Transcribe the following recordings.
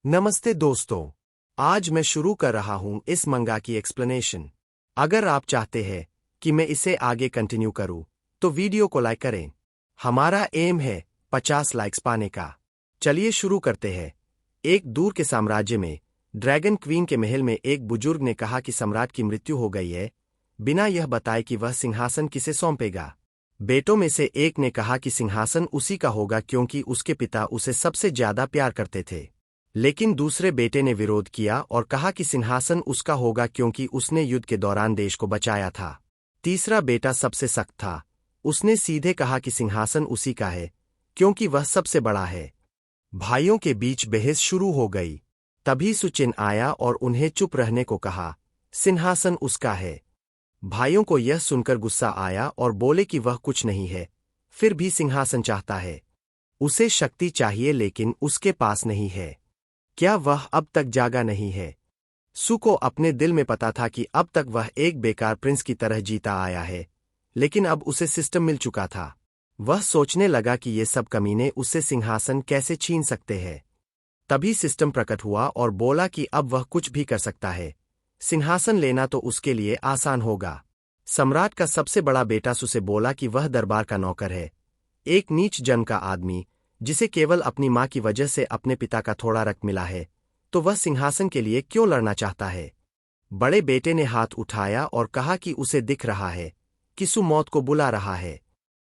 नमस्ते दोस्तों। आज मैं शुरू कर रहा हूं इस मंगा की एक्सप्लेनेशन। अगर आप चाहते हैं कि मैं इसे आगे कंटिन्यू करूं, तो वीडियो को लाइक करें। हमारा एम है 50 लाइक्स पाने का। चलिए शुरू करते हैं। एक दूर के साम्राज्य में ड्रैगन क्वीन के महल में एक बुजुर्ग ने कहा कि सम्राट की मृत्यु हो गई है, बिना यह बताए कि वह सिंहासन किसे सौंपेगा। बेटों में से एक ने कहा कि सिंहासन उसी का होगा क्योंकि उसके पिता उसे सबसे ज्यादा प्यार करते थे। लेकिन दूसरे बेटे ने विरोध किया और कहा कि सिंहासन उसका होगा क्योंकि उसने युद्ध के दौरान देश को बचाया था। तीसरा बेटा सबसे सख्त था। उसने सीधे कहा कि सिंहासन उसी का है क्योंकि वह सबसे बड़ा है। भाइयों के बीच बहस शुरू हो गई। तभी सुचिन आया और उन्हें चुप रहने को कहा। सिंहासन उसका है। भाइयों को यह सुनकर गुस्सा आया और बोले कि वह कुछ नहीं है, फिर भी सिंहासन चाहता है। उसे शक्ति चाहिए लेकिन उसके पास नहीं है। क्या वह अब तक जागा नहीं है? सु को अपने दिल में पता था कि अब तक वह एक बेकार प्रिंस की तरह जीता आया है, लेकिन अब उसे सिस्टम मिल चुका था। वह सोचने लगा कि ये सब कमीने उससे सिंहासन कैसे छीन सकते हैं। तभी सिस्टम प्रकट हुआ और बोला कि अब वह कुछ भी कर सकता है। सिंहासन लेना तो उसके लिए आसान होगा। सम्राट का सबसे बड़ा बेटा सु से बोला कि वह दरबार का नौकर है, एक नीच जन्म का आदमी जिसे केवल अपनी मां की वजह से अपने पिता का थोड़ा रक्त मिला है, तो वह सिंहासन के लिए क्यों लड़ना चाहता है। बड़े बेटे ने हाथ उठाया और कहा कि उसे दिख रहा है कि सु मौत को बुला रहा है।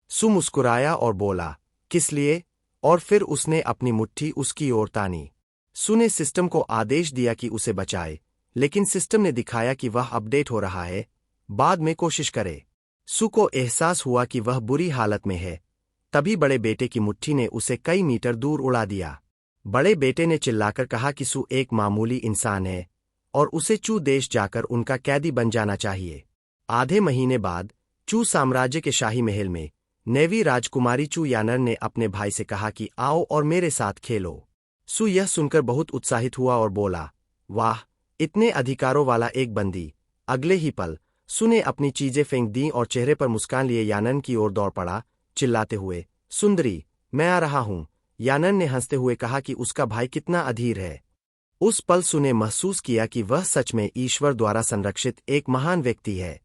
सु मुस्कुराया और बोला, किस लिए? और फिर उसने अपनी मुट्ठी उसकी ओर तानी। सु ने सिस्टम को आदेश दिया कि उसे बचाए, लेकिन सिस्टम ने दिखाया कि वह अपडेट हो रहा है, बाद में कोशिश करे। सु को एहसास हुआ कि वह बुरी हालत में है। तभी बड़े बेटे की मुट्ठी ने उसे कई मीटर दूर उड़ा दिया। बड़े बेटे ने चिल्लाकर कहा कि सु एक मामूली इंसान है और उसे चू देश जाकर उनका कैदी बन जाना चाहिए। आधे महीने बाद चू साम्राज्य के शाही महल में नेवी राजकुमारी चू यानर ने अपने भाई से कहा कि आओ और मेरे साथ खेलो। सु यह सुनकर बहुत उत्साहित हुआ और बोला, वाह, इतने अधिकारों वाला एक बंदी। अगले ही पल सु ने अपनी चीजें फेंक दी और चेहरे पर मुस्कान लिए यानन की ओर दौड़ पड़ा, चिल्लाते हुए, सुंदरी, मैं आ रहा हूं। यानन ने हंसते हुए कहा कि उसका भाई कितना अधीर है। उस पल सु ने महसूस किया कि वह सच में ईश्वर द्वारा संरक्षित एक महान व्यक्ति है।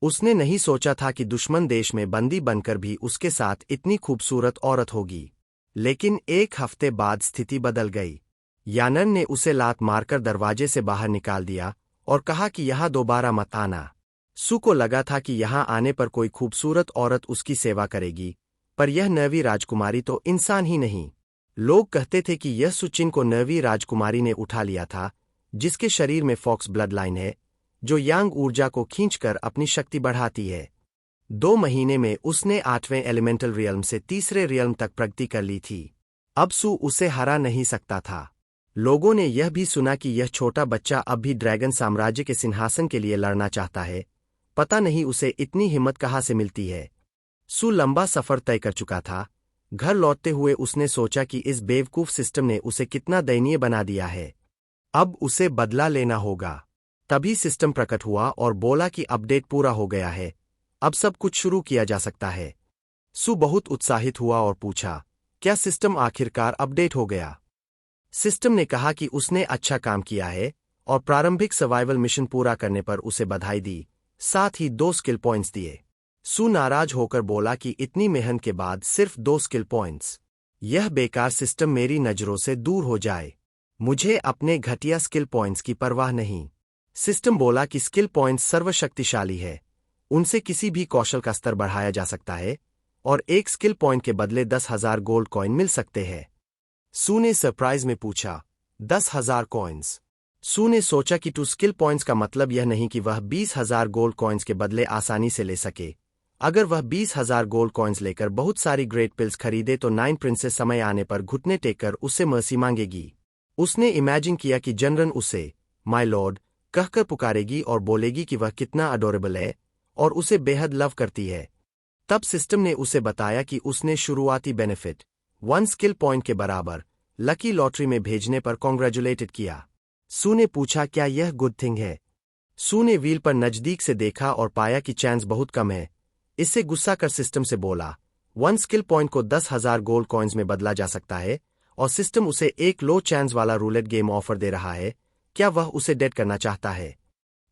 उसने नहीं सोचा था कि दुश्मन देश में बंदी बनकर भी उसके साथ इतनी खूबसूरत औरत होगी। लेकिन एक हफ्ते बाद स्थिति बदल गई। यानन ने उसे लात मारकर दरवाजे से बाहर निकाल दिया और कहा कि यहां दोबारा मत आना। सु को लगा था कि यहां आने पर कोई खूबसूरत औरत उसकी सेवा करेगी, पर यह नवी राजकुमारी तो इंसान ही नहीं। लोग कहते थे कि यह सुचिन को नवी राजकुमारी ने उठा लिया था, जिसके शरीर में फॉक्स ब्लड लाइन है, जो यांग ऊर्जा को खींचकर अपनी शक्ति बढ़ाती है। 2 महीने में उसने 8वें एलिमेंटल रियल्म से तीसरे रियल्म तक प्रगति कर ली थी। अब सु उसे हरा नहीं सकता था। लोगों ने यह भी सुना कि यह छोटा बच्चा अब भी ड्रैगन साम्राज्य के सिंहासन के लिए लड़ना चाहता है। पता नहीं उसे इतनी हिम्मत कहाँ से मिलती है। सु लंबा सफर तय कर चुका था। घर लौटते हुए उसने सोचा कि इस बेवकूफ सिस्टम ने उसे कितना दयनीय बना दिया है। अब उसे बदला लेना होगा। तभी सिस्टम प्रकट हुआ और बोला कि अपडेट पूरा हो गया है, अब सब कुछ शुरू किया जा सकता है। सु बहुत उत्साहित हुआ और पूछा, क्या सिस्टम आखिरकार अपडेट हो गया? सिस्टम ने कहा कि उसने अच्छा काम किया है और प्रारंभिक सर्वाइवल मिशन पूरा करने पर उसे बधाई दी, साथ ही 2 स्किल पॉइंट्स दिए। सु नाराज होकर बोला कि इतनी मेहनत के बाद सिर्फ 2 स्किल पॉइंट्स, यह बेकार सिस्टम मेरी नजरों से दूर हो जाए। मुझे अपने घटिया स्किल पॉइंट्स की परवाह नहीं। सिस्टम बोला कि स्किल पॉइंट्स सर्वशक्तिशाली है, उनसे किसी भी कौशल का स्तर बढ़ाया जा सकता है और एक स्किल पॉइंट के बदले 10,000 गोल्ड कॉइन मिल सकते हैं। सु ने सरप्राइज में पूछा, 10,000 कॉइन्स? सु ने सोचा कि 2 स्किल पॉइंट्स का मतलब यह नहीं कि वह 20,000 गोल्ड कॉइन्स के बदले आसानी से ले सके। अगर वह 20,000 गोल्ड कॉइन्स लेकर बहुत सारी ग्रेट पिल्स खरीदे तो 9 प्रिंसेस समय आने पर घुटने टेककर उससे मर्सी मांगेगी। उसने इमेजिन किया कि जनरन उसे माय लॉर्ड कहकर पुकारेगी और बोलेगी कि वह कितना अडोरेबल है और उसे बेहद लव करती है। तब सिस्टम ने उसे बताया कि उसने शुरुआती बेनिफिट 1 स्किल पॉइंट के बराबर लकी लॉटरी में भेजने पर कॉन्ग्रेचुलेटेड किया। सु ने पूछा, क्या यह गुड थिंग है? सु ने व्हील पर नजदीक से देखा और पाया कि चांस बहुत कम है। इससे गुस्सा कर सिस्टम से बोला, 1 स्किल पॉइंट को 10,000 गोल्ड कॉइन्स में बदला जा सकता है और सिस्टम उसे एक लो चांस वाला रूलेट गेम ऑफर दे रहा है। क्या वह उसे डेड करना चाहता है?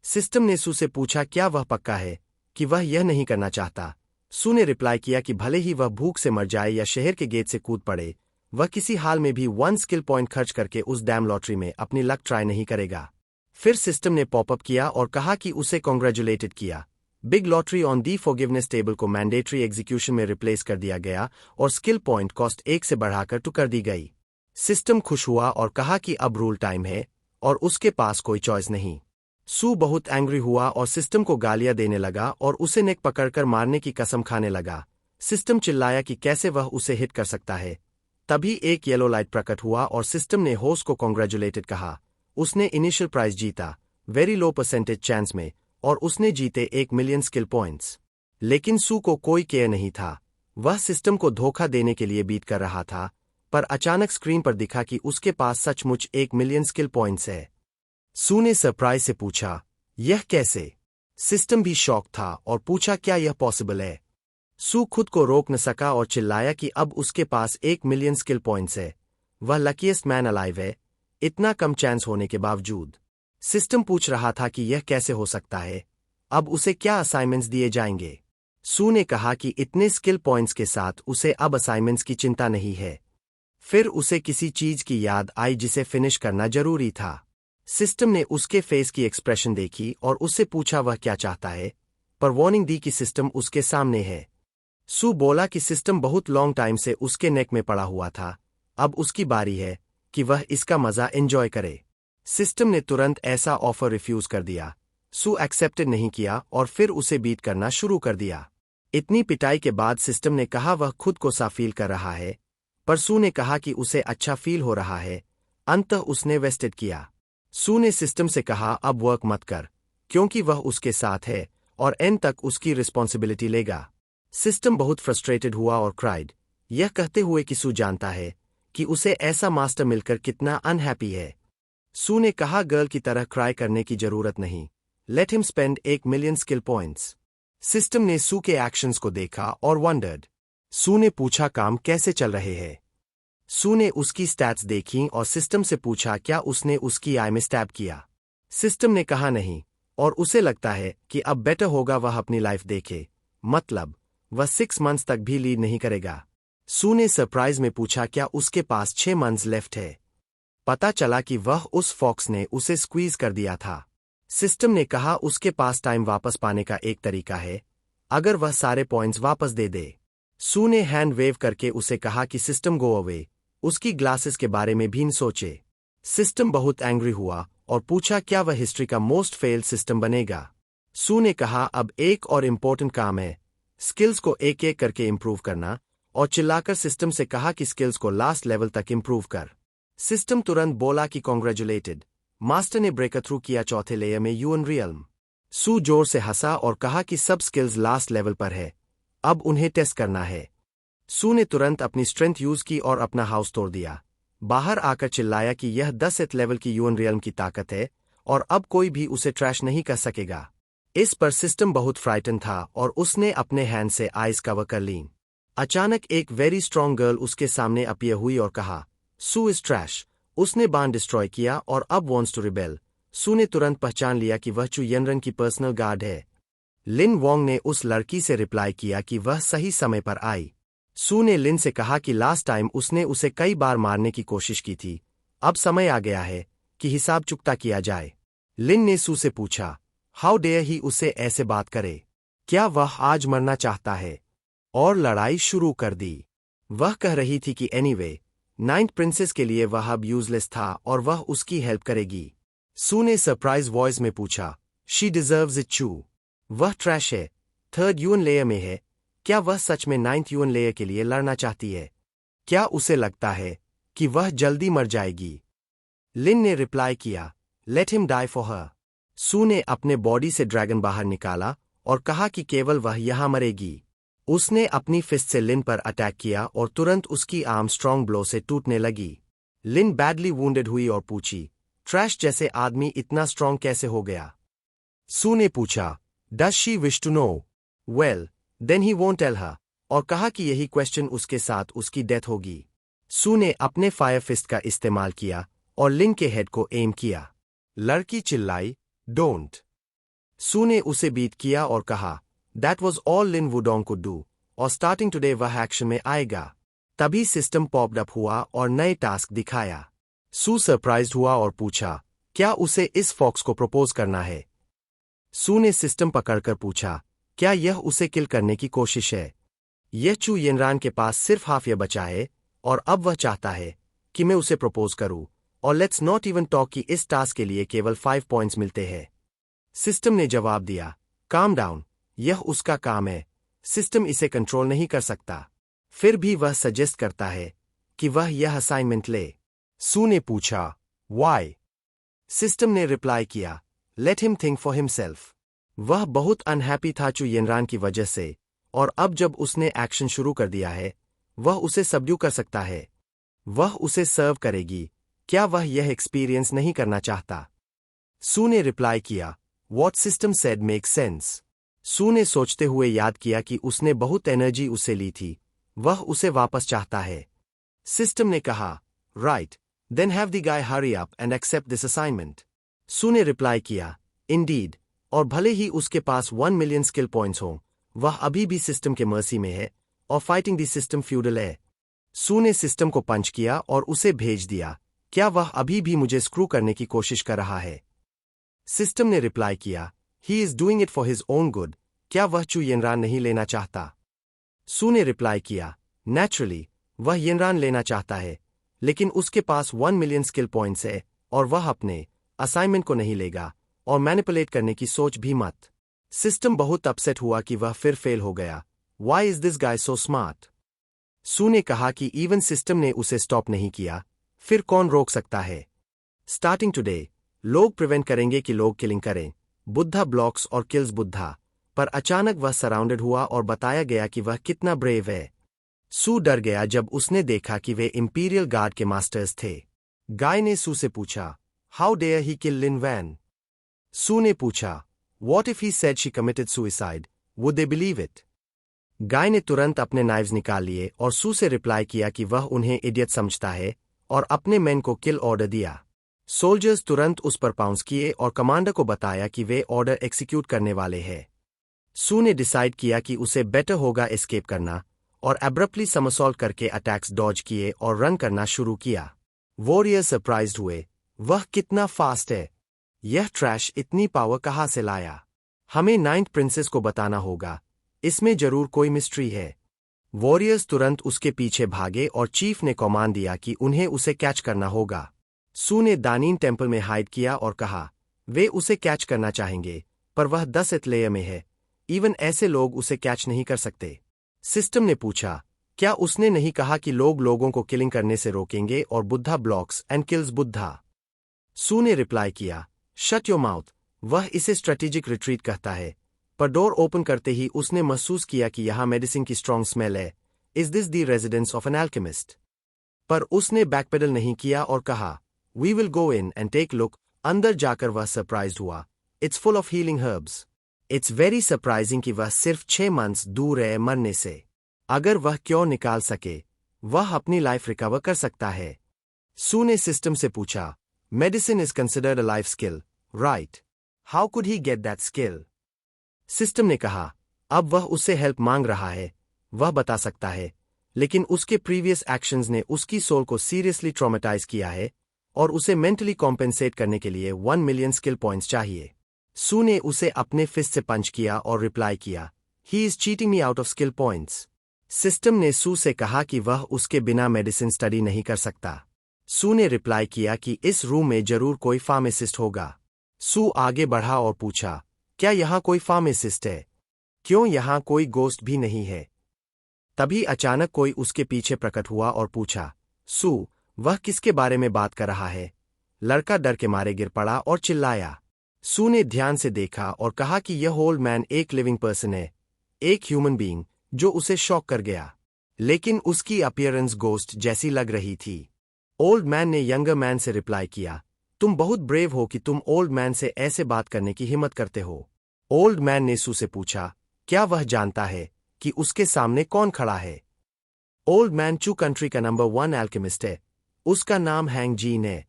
सिस्टम ने सू से पूछा क्या वह पक्का है कि वह यह नहीं करना चाहता। सू ने रिप्लाई किया कि भले ही वह भूख से मर जाए या शहर के गेट से कूद पड़े, वह किसी हाल में भी 1 स्किल पॉइंट खर्च करके उस डैम लॉटरी में अपनी लक ट्राई नहीं करेगा। फिर सिस्टम ने पॉपअप किया और कहा कि उसे कॉन्ग्रेचुलेटेड किया। Big lottery on the forgiveness table को मैंडेटरी एग्जीक्यूशन में रिप्लेस कर दिया गया और स्किल पॉइंट कॉस्ट 1 से बढ़ाकर 2 कर दी गई। सिस्टम खुश हुआ और कहा कि अब रूल टाइम है और उसके पास कोई चॉइस नहीं। सू बहुत एंग्री हुआ और सिस्टम को गालियां देने लगा और उसे नेक पकड़कर मारने की कसम खाने लगा। सिस्टम चिल्लाया कि कैसे वह उसे हिट कर सकता है। तभी एक येलो लाइट प्रकट हुआ और सिस्टम ने होस्ट को कॉन्ग्रेचुलेटेड कहा। उसने इनिशियल प्राइज जीता, वेरी लो परसेंटेज चांस में, और उसने जीते 1 मिलियन स्किल पॉइंट्स। लेकिन सू को कोई केयर नहीं था। वह सिस्टम को धोखा देने के लिए बीट कर रहा था, पर अचानक स्क्रीन पर दिखा कि उसके पास सचमुच 1 मिलियन स्किल पॉइंट्स है। सू ने सरप्राइज से पूछा, यह कैसे? सिस्टम भी शॉक था और पूछा क्या यह पॉसिबल है? सू खुद को रोक न सका और चिल्लाया कि अब उसके पास 1 मिलियन स्किल पॉइंट्स है। वह लकीएस्ट मैन अलाइव है, इतना कम चांस होने के बावजूद। सिस्टम पूछ रहा था कि यह कैसे हो सकता है, अब उसे क्या असाइनमेंट्स दिए जाएंगे? सू ने कहा कि इतने स्किल पॉइंट्स के साथ उसे अब असाइनमेंट्स की चिंता नहीं है। फिर उसे किसी चीज की याद आई जिसे फिनिश करना जरूरी था। सिस्टम ने उसके फेस की एक्सप्रेशन देखी और उससे पूछा वह क्या चाहता है, पर वार्निंग दी कि सिस्टम उसके सामने है। सू बोला कि सिस्टम बहुत लॉन्ग टाइम से उसके नेक में पड़ा हुआ था, अब उसकी बारी है कि वह इसका मजा एंजॉय करे। सिस्टम ने तुरंत ऐसा ऑफर रिफ्यूज कर दिया। सू एक्सेप्टेड नहीं किया और फिर उसे बीट करना शुरू कर दिया। इतनी पिटाई के बाद सिस्टम ने कहा वह खुद को सा फील कर रहा है, पर सू ने कहा कि उसे अच्छा फील हो रहा है। अंततः उसने वेस्टेड किया। सू ने सिस्टम से कहा अब वर्क मत कर, क्योंकि वह उसके साथ है और एंड तक उसकी रिस्पॉन्सिबिलिटी लेगा। सिस्टम बहुत फ्रस्ट्रेटेड हुआ और क्राइड, यह कहते हुए कि सू जानता है कि उसे ऐसा मास्टर मिलकर कितना अनहैप्पी है। सू ने कहा गर्ल की तरह क्राई करने की जरूरत नहीं, let him spend 1 million skill points. System ने सू के एक्शंस को देखा और वंडर्ड। सू ने पूछा काम कैसे चल रहे हैं? सू ने उसकी स्टैट्स देखी और सिस्टम से पूछा क्या उसने उसकी आई में स्टैब किया। सिस्टम ने कहा नहीं, और उसे लगता है कि अब बेटर होगा वह अपनी लाइफ देखे, मतलब वह 6 मंथ्स तक भी लीड नहीं करेगा। सू ने सरप्राइज में पूछा क्या उसके पास 6 मंथ्स लेफ्ट है। पता चला कि वह उस फॉक्स ने उसे स्क्वीज कर दिया था। सिस्टम ने कहा उसके पास टाइम वापस पाने का एक तरीका है, अगर वह सारे पॉइंट्स वापस दे दे। सू ने हैंड वेव करके उसे कहा कि सिस्टम गो अवे, उसकी ग्लासेस के बारे में भी न सोचे। सिस्टम बहुत एंग्री हुआ और पूछा क्या वह हिस्ट्री का मोस्ट फेल्ड सिस्टम बनेगा। सू ने कहा अब एक और इम्पोर्टेंट काम है, स्किल्स को एक एक करके इम्प्रूव करना, और चिल्लाकर सिस्टम से कहा कि स्किल्स को लास्ट लेवल तक इम्प्रूव कर। सिस्टम तुरंत बोला कि कॉन्ग्रेचुलेटेड, मास्टर ने ब्रेक थ्रू किया चौथे लेयर में यूएन रियल्म। सू जोर से हंसा और कहा कि सब स्किल्स लास्ट लेवल पर है, अब उन्हें टेस्ट करना है। सू ने तुरंत अपनी स्ट्रेंथ यूज की और अपना हाउस तोड़ दिया। बाहर आकर चिल्लाया कि यह 10th लेवल की यूएन रियल्म की ताकत है और अब कोई भी उसे ट्रैश नहीं कर सकेगा। इस पर सिस्टम बहुत फ्राइटन था और उसने अपने हैंड से आइज कवर कर ली। अचानक एक वेरी स्ट्रॉन्ग गर्ल उसके सामने अपीयर हुई और कहा सू इज ट्रैश। उसने बांध डिस्ट्रॉय किया और अब वॉन्ट्स टू रिबेल। सू ने तुरंत पहचान लिया कि वह चू यनरन की पर्सनल गार्ड है। लिन वोंग ने उस लड़की से रिप्लाई किया कि वह सही समय पर आई। सू ने लिन से कहा कि लास्ट टाइम उसने उसे कई बार मारने की कोशिश की थी, अब समय आ गया है कि हिसाब चुकता किया जाए। लिन ने सू से पूछा हाउ डेयर ही उसे ऐसे बात करे, क्या वह आज मरना चाहता है, और लड़ाई शुरू कर दी। वह कह रही थी कि एनीवे, 9th प्रिंसेस के लिए वह अब यूजलेस था और वह उसकी हेल्प करेगी। सू ने सरप्राइज वॉइस में पूछा शी डिजर्व्स इट चू, वह ट्रैश है, 3rd यूएन लेयर में है, क्या वह सच में 9th यूएन लेयर के लिए लड़ना चाहती है? क्या उसे लगता है कि वह जल्दी मर जाएगी? लिन ने रिप्लाई किया let him die for her. Su ने अपने बॉडी से ड्रैगन बाहर निकाला और कहा कि केवल वह यहां मरेगी। उसने अपनी फिस्ट से लिन पर अटैक किया और तुरंत उसकी आर्म स्ट्रॉन्ग ब्लो से टूटने लगी। लिन बैडली वुंडेड हुई और पूछी ट्रैश जैसे आदमी इतना स्ट्रॉन्ग कैसे हो गया? सू ने पूछा does she wish to know? Well then he won't tell her, और कहा कि यही क्वेश्चन उसके साथ उसकी डेथ होगी। सू ने अपने फायर फिस्ट का इस्तेमाल किया और लिन के हेड को एम किया। लड़की चिल्लाई, डोंट। सू ने उसे बीट किया और कहा, that was all Lin Wudong could do, और स्टार्टिंग टुडे वह एक्शन में आएगा। तभी सिस्टम पॉप्ड अप हुआ और नए टास्क दिखाया। सू सरप्राइज्ड हुआ और पूछा, क्या उसे इस फॉक्स को प्रपोज करना है? सू ने सिस्टम पकड़कर पूछा, क्या यह उसे किल करने की कोशिश है? यह चू येनरान के पास सिर्फ हाफ ये बचा है और अब वह चाहता है कि मैं उसे प्रपोज करूं, और लेट्स नॉट इवन टॉक कि इस टास्क के लिए केवल 5 पॉइंट्स मिलते हैं। सिस्टम ने जवाब दिया, काम डाउन, यह उसका काम है, सिस्टम इसे कंट्रोल नहीं कर सकता। फिर भी वह सजेस्ट करता है कि वह यह असाइनमेंट ले। सू ने पूछा, वाई? सिस्टम ने रिप्लाई किया, let him think for himself. वह बहुत अनहैप्पी था चू येनरान की वजह से, और अब जब उसने एक्शन शुरू कर दिया है, वह उसे सबड्यू कर सकता है। वह उसे सर्व करेगी। क्या वह यह एक्सपीरियंस नहीं करना चाहता? सू ने रिप्लाई किया, what system said makes sense. Su ने सोचते हुए याद किया कि उसने बहुत एनर्जी उससे ली थी, वह उसे वापस चाहता है। सिस्टम ने कहा, right, then have the guy hurry up and accept this assignment. Su ने रिप्लाई किया, इंडीड, और भले ही उसके पास 1 मिलियन स्किल पॉइंट्स हों, वह अभी भी सिस्टम के मर्सी में है और फाइटिंग द सिस्टम फ्यूडल है। सू ने सिस्टम को पंच किया और उसे भेज दिया, क्या वह अभी भी मुझे स्क्रू करने की कोशिश कर रहा है? सिस्टम ने रिप्लाई किया, he is doing it for his own good, क्या वह चू येनरान नहीं लेना चाहता? सू ने रिप्लाई किया, नेचुरली, वह येनरान लेना चाहता है, लेकिन उसके पास 1 मिलियन स्किल पॉइंट्स है और वह अपने असाइनमेंट को नहीं लेगा, और मैनिपुलेट करने की सोच भी मत। सिस्टम बहुत अपसेट हुआ कि वह फिर फेल हो गया। Why is this guy so smart? Su ने कहा कि इवन सिस्टम ने उसे स्टॉप नहीं किया, फिर कौन रोक सकता है? स्टार्टिंग टुडे, लोग प्रिवेंट करेंगे कि लोग किलिंग करें, बुद्धा ब्लॉक्स और किल्स बुद्धा, पर अचानक वह सराउंडेड हुआ और बताया गया कि वह कितना ब्रेव है। सू डर गया जब उसने देखा कि वे इंपीरियल गार्ड के मास्टर्स थे। गाय ने सू से पूछा, how dare he kill Lin Wan? Su ने पूछा, what if he said she committed suicide, would they believe it? Guy ने तुरंत अपने नाइव्स निकाल लिए और सू से रिप्लाई किया कि वह उन्हें इडियट समझता है, और अपने मैन को किल ऑर्डर दिया। सोल्जर्स तुरंत उस पर पाउंस किए और कमांडर को बताया कि वे ऑर्डर एग्जीक्यूट करने वाले हैं। सू ने डिसाइड किया कि उसे बेटर होगा एस्केप करना, और एब्रप्टली समरसॉल्ट करके अटैक्स डॉज किए और रन करना शुरू किया। वॉरियर सरप्राइज्ड हुए, वह कितना फास्ट है, यह ट्रैश इतनी पावर कहाँ से लाया? हमें 9th प्रिंसेस को बताना होगा, इसमें जरूर कोई मिस्ट्री है। वॉरियर्स तुरंत उसके पीछे भागे और चीफ ने कमांड दिया कि उन्हें उसे कैच करना होगा। सू ने दानीन टेम्पल में हाइड किया और कहा, वे उसे कैच करना चाहेंगे, पर वह 10th लेयर में है, इवन ऐसे लोग उसे कैच नहीं कर सकते। सिस्टम ने पूछा, क्या उसने नहीं कहा कि लोग लोगों को किलिंग करने से रोकेंगे और Buddha blocks and kills Buddha? Su ने रिप्लाई किया, शट योर माउथ, वह इसे स्ट्रेटेजिक रिट्रीट कहता है, पर डोर ओपन करते ही उसने महसूस किया कि यहां मेडिसिन की स्ट्रॉन्ग स्मेल है। Is this the residence of an alchemist? पर उसने बैकपेडल नहीं किया और कहा, we will go in and take look. अंदर जाकर वह सरप्राइज्ड हुआ, it's full of healing herbs. It's very surprising कि वह सिर्फ 6 मंथ्स दूर है मरने से। अगर वह क्यों निकाल सके, वह अपनी लाइफ रिकवर कर सकता है। सू ने सिस्टम से पूछा, medicine is considered a life skill, right? How could he get that skill? System ने कहा, अब वह उससे हेल्प मांग रहा है, वह बता सकता है, लेकिन उसके प्रीवियस एक्शंस ने उसकी सोल को सीरियसली ट्रॉमेटाइज किया है, और उसे मेंटली कॉम्पेंसेट करने के लिए 1 मिलियन स्किल पॉइंट्स चाहिए। सू ने उसे अपने फिस्ट से पंच किया और रिप्लाई किया, he is cheating me out of skill points. System ने सू से कहा कि वह उसके बिना मेडिसिन स्टडी नहीं कर सकता। सू ने रिप्लाई किया कि इस रूम में जरूर कोई फार्मासिस्ट होगा। सू आगे बढ़ा और पूछा, क्या यहाँ कोई फार्मासिस्ट है? क्यों यहाँ कोई गोस्ट भी नहीं है? तभी अचानक कोई उसके पीछे प्रकट हुआ और पूछा, सू, वह किसके बारे में बात कर रहा है? लड़का डर के मारे गिर पड़ा और चिल्लाया। सू ने ध्यान से देखा और कहा कि यह ओल्ड मैन एक लिविंग पर्सन है, एक ह्यूमन बीइंग, जो उसे शॉक कर गया, लेकिन उसकी अपीयरेंस गोस्ट जैसी लग रही थी। ओल्ड मैन ने यंगर मैन से रिप्लाई किया, तुम बहुत ब्रेव हो कि तुम ओल्ड मैन से ऐसे बात करने की हिम्मत करते हो। ओल्ड मैन ने सू से पूछा, क्या वह जानता है कि उसके सामने कौन खड़ा है? ओल्ड मैन चू कंट्री का नंबर 1 एल्केमिस्ट है। उसका नाम हैंग जीन है।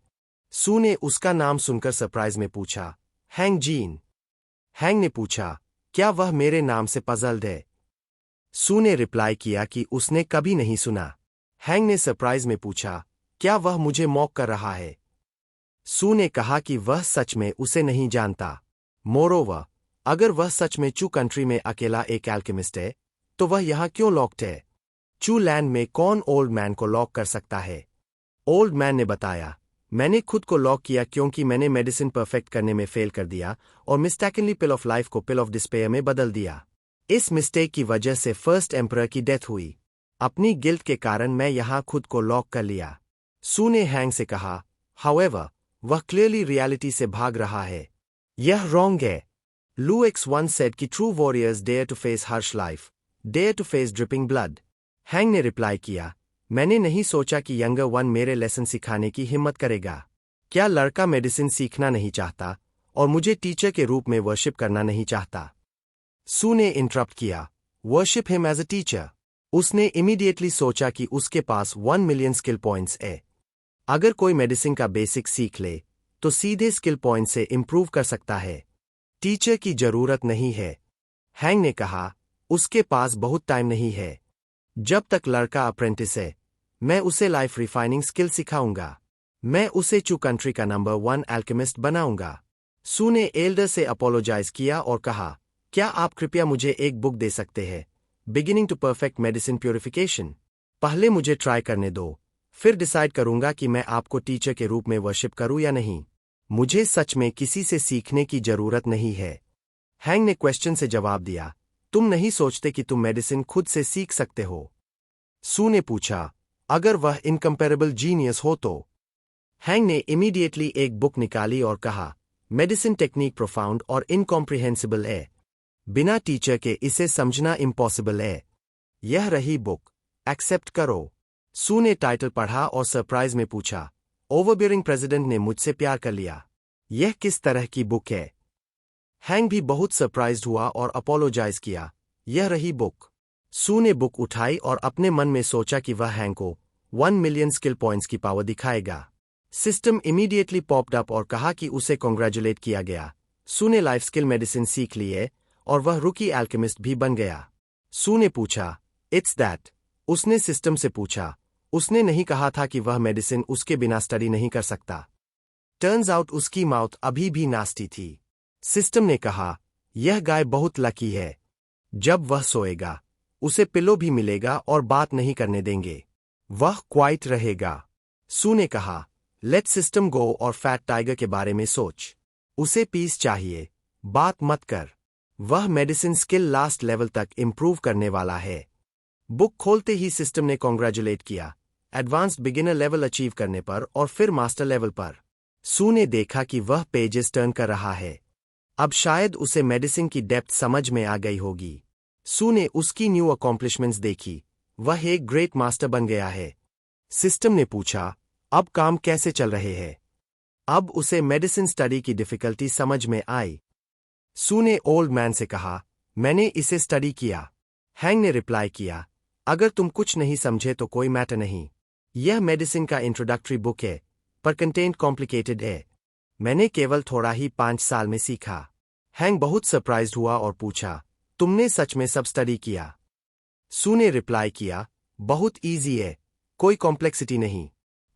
सू ने उसका नाम सुनकर सरप्राइज में पूछा, हैंग जीन? हैंग ने पूछा, क्या वह मेरे नाम से पजल्ड है? सू ने रिप्लाई किया कि उसने कभी नहीं सुना। हैंग ने सरप्राइज में पूछा, क्या वह मुझे मॉक कर रहा है? सू ने कहा कि वह सच में उसे नहीं जानता। मोरोवर, अगर वह सच में चू कंट्री में अकेला एक एल्केमिस्ट है, तो वह यहाँ क्यों लॉक्ड है? चू लैंड में कौन ओल्ड मैन को लॉक कर सकता है? ओल्ड मैन ने बताया, मैंने खुद को लॉक किया क्योंकि मैंने मेडिसिन परफेक्ट करने में फेल कर दिया और मिस्टेकनली पिल ऑफ लाइफ को पिल ऑफ डिस्पेयर में बदल दिया। इस मिस्टेक की वजह से फर्स्ट एम्परर की डेथ हुई। अपनी गिल्ट के कारण मैं यहाँ खुद को लॉक कर लिया। सू ने हैंग से कहा, हाउएवर, वह क्लियरली रियलिटी से भाग रहा है। यह रॉन्ग है। लू एक्स वन सेड कि true warriors dare to face harsh life, dare to face dripping blood. Hang ने रिप्लाई किया, मैंने नहीं सोचा कि यंगर वन मेरे लेसन सिखाने की हिम्मत करेगा। क्या लड़का मेडिसिन सीखना नहीं चाहता और मुझे टीचर के रूप में वर्शिप करना नहीं चाहता? सू ने इंटरप्ट किया, worship him as a teacher. उसने इमीडिएटली सोचा कि उसके पास 1 मिलियन स्किल पॉइंट्स है। अगर कोई मेडिसिन का बेसिक सीख ले तो सीधे स्किल पॉइंट से इंप्रूव कर सकता है। टीचर की जरूरत नहीं है। हैंग ने कहा, उसके पास बहुत टाइम नहीं है। जब तक लड़का अप्रेंटिस है, मैं उसे लाइफ रिफाइनिंग स्किल सिखाऊंगा। मैं उसे चू कंट्री का नंबर 1 एल्केमिस्ट बनाऊंगा। सू ने एल्डर से अपोलोजाइज किया और कहा, क्या आप कृपया मुझे एक बुक दे सकते हैं, beginning to perfect medicine purification? पहले मुझे ट्राई करने दो, फिर डिसाइड करूंगा कि मैं आपको टीचर के रूप में वर्शिप करूं या नहीं। मुझे सच में किसी से सीखने की जरूरत नहीं है। हैंग ने क्वेश्चन से जवाब दिया, तुम नहीं सोचते कि तुम मेडिसिन खुद से सीख सकते हो? सू ने पूछा, अगर वह इनकम्पेरेबल जीनियस हो तो? हैंग ने इमीडिएटली एक बुक निकाली और कहा, मेडिसिन टेक्निक प्रोफाउंड और इनकॉम्प्रिहेंसिबल है। बिना टीचर के इसे समझना इम्पॉसिबल है। यह रही बुक, एक्सेप्ट करो। सू ने टाइटल पढ़ा और सरप्राइज में पूछा, ओवरबियरिंग प्रेसिडेंट ने मुझसे प्यार कर लिया। यह किस तरह की बुक है? हैंग भी बहुत सरप्राइज्ड हुआ और अपोलोजाइज किया, यह रही बुक। सू ने बुक उठाई और अपने मन में सोचा कि वह हैंग को 1 मिलियन स्किल पॉइंट्स की पावर दिखाएगा। सिस्टम इमीडिएटली पॉप्ड अप और कहा कि उसे कॉन्ग्रेचुलेट किया गया। सू ने लाइफ स्किल मेडिसिन सीख ली है और वह रुकी एल्केमिस्ट भी बन गया। सू ने पूछा, इट्स दैट? उसने सिस्टम से पूछा, उसने नहीं कहा था कि वह मेडिसिन उसके बिना स्टडी नहीं कर सकता। टर्न्स आउट उसकी माउथ अभी भी नास्टी थी। सिस्टम ने कहा, यह गाय बहुत लकी है। जब वह सोएगा उसे पिलो भी मिलेगा और बात नहीं करने देंगे। वह क्वाइट रहेगा। सू ने कहा, लेट सिस्टम गो और फैट टाइगर के बारे में सोच। उसे पीस चाहिए, बात मत कर। वह मेडिसिन स्किल लास्ट लेवल तक इंप्रूव करने वाला है। बुक खोलते ही सिस्टम ने कॉन्ग्रेचुलेट किया, एडवांस्ड बिगिनर लेवल अचीव करने पर और फिर मास्टर लेवल पर। सू ने देखा कि वह पेजेस टर्न कर रहा है। अब शायद उसे मेडिसिन की डेप्थ समझ में आ गई होगी। सू ने उसकी न्यू अकॉम्प्लिशमेंट्स देखी। वह एक ग्रेट मास्टर बन गया है। सिस्टम ने पूछा, अब काम कैसे चल रहे हैं? अब उसे मेडिसिन स्टडी की डिफिकल्टी समझ में आई। सू ने ओल्ड मैन से कहा, मैंने इसे स्टडी किया। हैंग ने रिप्लाई किया, अगर तुम कुछ नहीं समझे तो कोई मैटर नहीं। यह मेडिसिन का इंट्रोडक्टरी बुक है, पर कंटेंट कॉम्प्लिकेटेड है। मैंने केवल थोड़ा ही 5 साल में सीखा। हैंग बहुत सरप्राइज्ड हुआ और पूछा, तुमने सच में सब स्टडी किया? सू ने रिप्लाई किया, बहुत ईजी है, कोई कॉम्प्लेक्सिटी नहीं।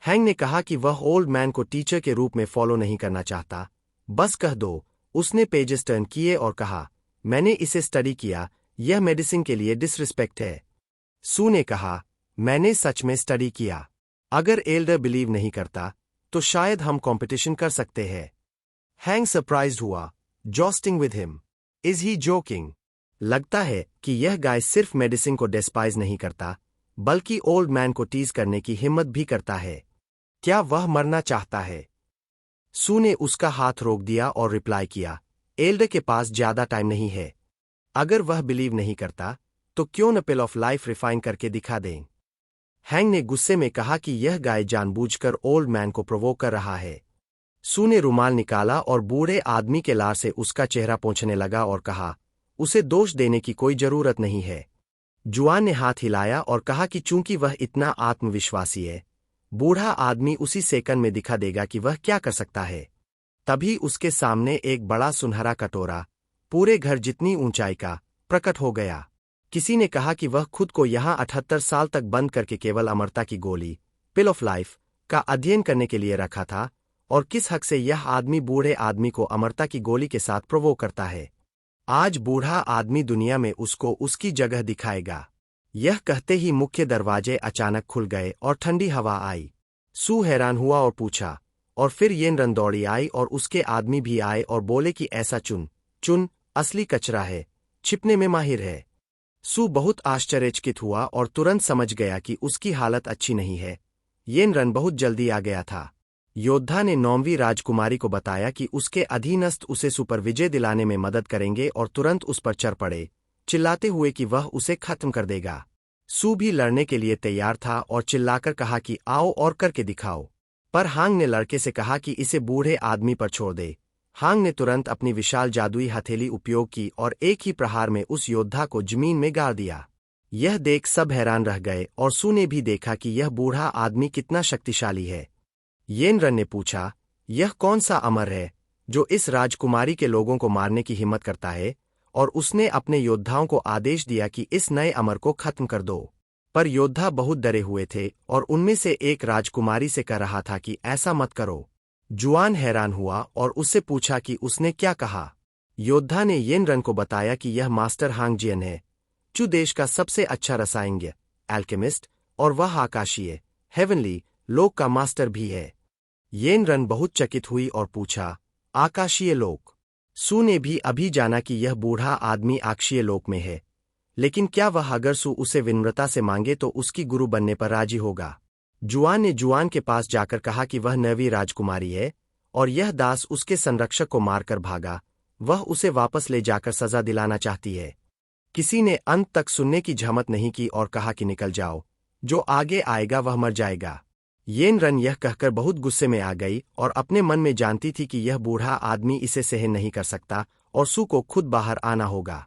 हैंग ने कहा कि वह ओल्ड मैन को टीचर के रूप में फॉलो नहीं करना चाहता, बस कह दो। उसने पेजेस टर्न किए और कहा, मैंने इसे स्टडी किया, यह मेडिसिन के लिए डिसरिस्पेक्ट है। सू ने कहा, मैंने सच में स्टडी किया। अगर एल्डर बिलीव नहीं करता तो शायद हम कंपटीशन कर सकते हैं। हैंग सरप्राइज्ड हुआ, jousting with him, is he joking? लगता है कि यह गाय सिर्फ मेडिसिन को डेस्पाइज नहीं करता, बल्कि ओल्ड मैन को टीज करने की हिम्मत भी करता है। क्या वह मरना चाहता है? सू ने उसका हाथ रोक दिया और रिप्लाई किया, एल्डर के पास ज्यादा टाइम नहीं है। अगर वह बिलीव नहीं करता तो क्यों न पिल ऑफ लाइफ रिफाइन करके दिखा दें? हैंग ने गुस्से में कहा कि यह गाय जानबूझकर ओल्ड मैन को प्रोवोक कर रहा है। सू ने रुमाल निकाला और बूढ़े आदमी के लार से उसका चेहरा पोंछने लगा और कहा, उसे दोष देने की कोई जरूरत नहीं है। जुआन ने हाथ हिलाया और कहा कि चूंकि वह इतना आत्मविश्वासी है, बूढ़ा आदमी उसी सेकंड में दिखा देगा कि वह क्या कर सकता है। तभी उसके सामने एक बड़ा सुनहरा कटोरा, पूरे घर जितनी ऊंचाई का, प्रकट हो गया। किसी ने कहा कि वह खुद को यहाँ 78 साल तक बंद करके केवल अमरता की गोली, पिल ऑफ लाइफ, का अध्ययन करने के लिए रखा था, और किस हक से यह आदमी बूढ़े आदमी को अमरता की गोली के साथ प्रोवोक करता है। आज बूढ़ा आदमी दुनिया में उसको उसकी जगह दिखाएगा। यह कहते ही मुख्य दरवाजे अचानक खुल गए और ठंडी हवा आई। सू हैरान हुआ और पूछा, और फिर येनरन दौड़ी आई और उसके आदमी भी आए और बोले कि ऐसा चुन असली कचरा है, छिपने में माहिर है। सू बहुत आश्चर्यचकित हुआ और तुरंत समझ गया कि उसकी हालत अच्छी नहीं है। येनरन बहुत जल्दी आ गया था। योद्धा ने 9वीं राजकुमारी को बताया कि उसके अधीनस्थ उसे सुपर विजय दिलाने में मदद करेंगे और तुरंत उस पर चढ़ पड़े, चिल्लाते हुए कि वह उसे खत्म कर देगा। सू भी लड़ने के लिए तैयार था और चिल्लाकर कहा कि आओ और करके दिखाओ। पर हांग ने लड़के से कहा कि इसे बूढ़े आदमी पर छोड़ दे। हांग ने तुरंत अपनी विशाल जादुई हथेली उपयोग की और एक ही प्रहार में उस योद्धा को जमीन में गाड़ दिया। यह देख सब हैरान रह गए और सू ने भी देखा कि यह बूढ़ा आदमी कितना शक्तिशाली है। येनरन ने पूछा, यह कौन सा अमर है जो इस राजकुमारी के लोगों को मारने की हिम्मत करता है, और उसने अपने योद्धाओं को आदेश दिया कि इस नए अमर को खत्म कर दो। पर योद्धा बहुत डरे हुए थे और उनमें से एक राजकुमारी से कह रहा था कि ऐसा मत करो। जुआन हैरान हुआ और उससे पूछा कि उसने क्या कहा। योद्धा ने येनरन को बताया कि यह मास्टर हांग जियन है, जो देश का सबसे अच्छा रसायनज्ञ, एल्केमिस्ट, और वह आकाशीय, हेवनली, लोक का मास्टर भी है। येनरन बहुत चकित हुई और पूछा, आकाशीय लोक? सू ने भी अभी जाना कि यह बूढ़ा आदमी आकाशीय लोक में है, लेकिन क्या वह अगर सू उसे विनम्रता से मांगे तो उसकी गुरु बनने पर राजी होगा। जुआन ने जुआन के पास जाकर कहा कि वह 9वीं राजकुमारी है और यह दास उसके संरक्षक को मारकर भागा, वह उसे वापस ले जाकर सजा दिलाना चाहती है। किसी ने अंत तक सुनने की झमत नहीं की और कहा कि निकल जाओ, जो आगे आएगा वह मर जाएगा। येनरन यह कहकर बहुत गुस्से में आ गई और अपने मन में जानती थी कि यह बूढ़ा आदमी इसे सहन नहीं कर सकता और सू को खुद बाहर आना होगा।